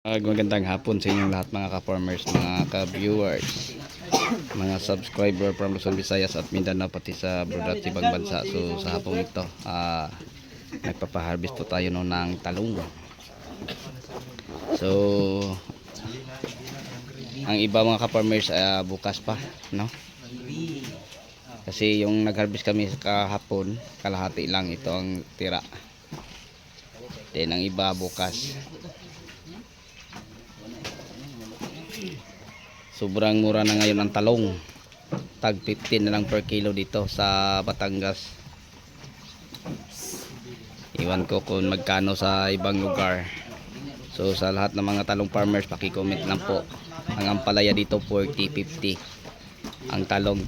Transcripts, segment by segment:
Magandang hapon sa inyong lahat mga ka-farmers, mga ka-viewers, mga subscriber from Luzon, Visayas at Mindanao pati sa abroad at ibang bansa. So sa hapong ito, nagpapa-harvest po tayo ng talong. So ang iba mga ka-farmers bukas pa, no? Kasi yung nag-harvest kami kahapon, kalahati lang ito ang tira. Then ang iba bukas. Sobrang mura na ngayon ang talong. Tag 15 na lang per kilo dito sa Batangas. Iwan ko kung magkano sa ibang lugar. So sa lahat ng mga talong farmers, paki-comment lang po. Ang ampalaya dito 40, 50. Ang talong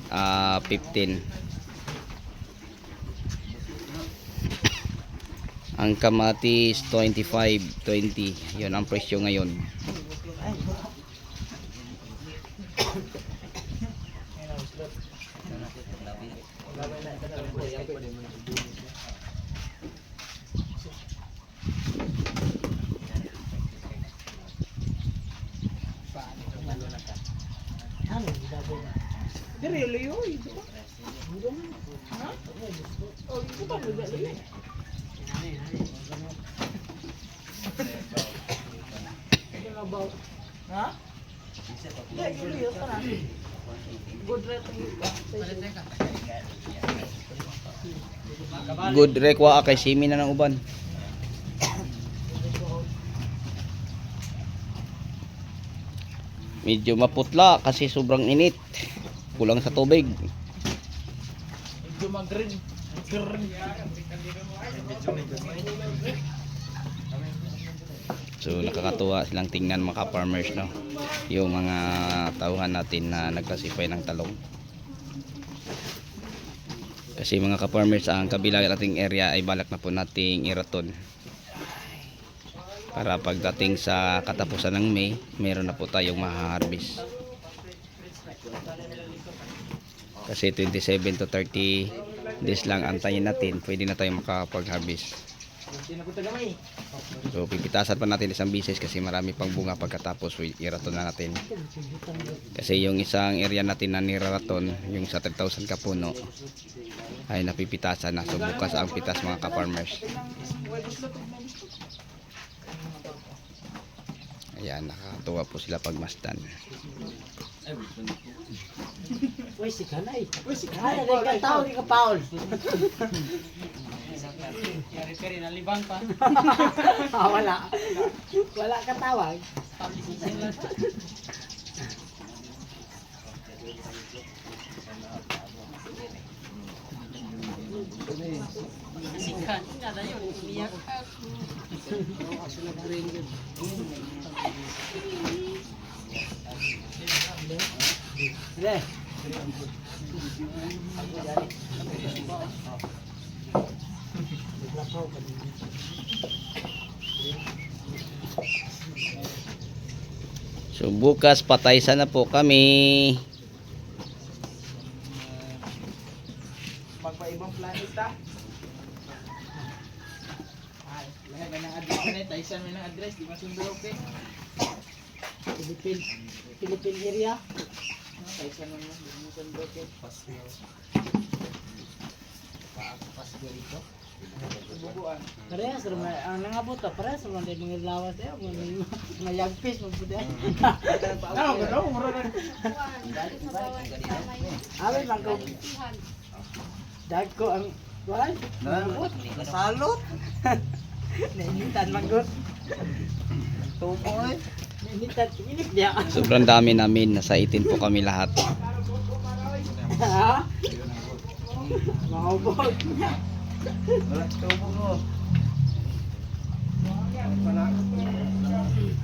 15. Ang kamatis 25, 20. 'Yon ang presyo ngayon. Good rekwa kay simi na ng uban. Medyo maputla kasi sobrang init. Kulang sa tubig. Medyo mag-green. So nakakatuwa silang tingnan mga farmers, no? Yung mga tauhan natin na nagklasify ng talong. Kasi mga ka-farmers, ang kabilang nating area ay balak na po nating iraton. Para pagdating sa katapusan ng May, meron na po tayong maha-harvest. Kasi 27 to 30 days lang antayin natin, pwede na tayong makapag-harvest. So pipitasan pa natin isang bisis kasi marami pang bunga pagkatapos iraton na natin. Kasi yung isang area natin na niraraton, yung sa 3,000 kapuno, ay napipitasan na. So bukas ang pitas mga ka-farmers. Ayan, nakakatuwa po sila pagmasdan. Uy, si Kanay. Uy, si Kanay. Ay, tao ni ka, Paul. Yari-peri na libang pa. Wala. Wala ka tawag. Sikan. Kada yun. Umiyak. Sige. So bukas patay sana po kami. Magpaibang planeta. Ay, lahat na ng address na ito. Isa may ng address. Di masundo okay. Philippine area. Isa naman mo. Di masundo okay. Pasko. Pasko ito. Bubuan. Parehas naman. Ang nangabot ka, parehas naman din mga lawas eh. Mga young fish, magpuday. Ano ka daw? Mura na. Amin, mangko. Dag ko ang... Wala? Nangabot. Salot. Nainitan, manggot. Tubo eh. Nainitan, inip niya. Sobrang dami namin, nasa 18 po kami lahat. Ha? Maubog. Wala tubo mo.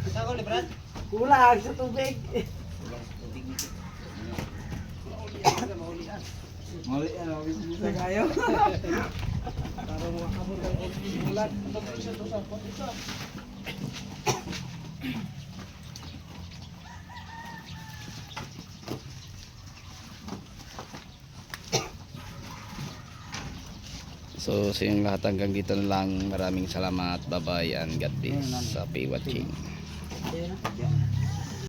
Isa ko librat. Kulang sa tubig. Mali yan, mabisa kayo. Para makabot ang ulat. So sa inyong lahat hanggang dito na lang. Maraming salamat. Bye bye and God bless. Happy watching. sa'yo na. Ya.